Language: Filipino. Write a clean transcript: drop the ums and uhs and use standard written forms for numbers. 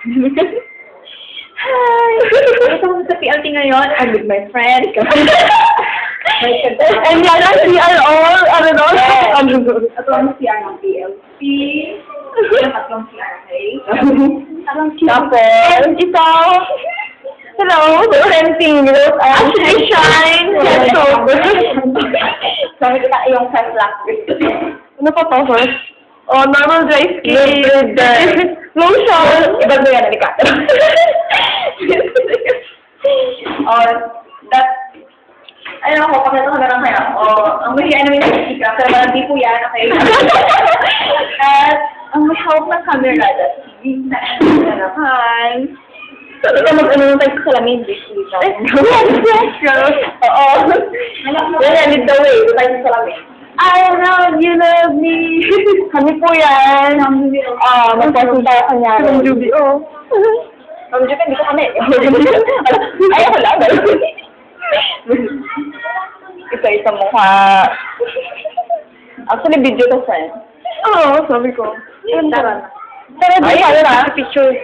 Hi! Ito ko sa PLT ngayon. I'm with my friends. And yan ang CR all, ano no? Ano no? Ito ang CR ng PLT. Yung tatlong CR, okay? Tatlong CR. Tapos, ito, hello, renting, actually shine, yes, over. Sabi kita yung self-lock. Ano pa to first? Oh, normal dry skin. Lotion. Iba mo yan, halika. Oh, that, ayun ako, pakita ko na lang kayo. Oh, ang mahiya namin yung sikap, pero hindi po yan, okay? At, ang may hawak ng camera, that's na naman. Ito mag-ano tayo sa salamin, basically. Yes, oo. Yan, lead the way. Ito tayo sa salamin. I love you, love me. Kami po yan. Magpasun tayo kanya. From UBO. From Japan, dito kami. Ay, ako lang. Isa-isa mukha. Actually, video to, friend. Oo, sabi ko. Tara na. Pero di picture.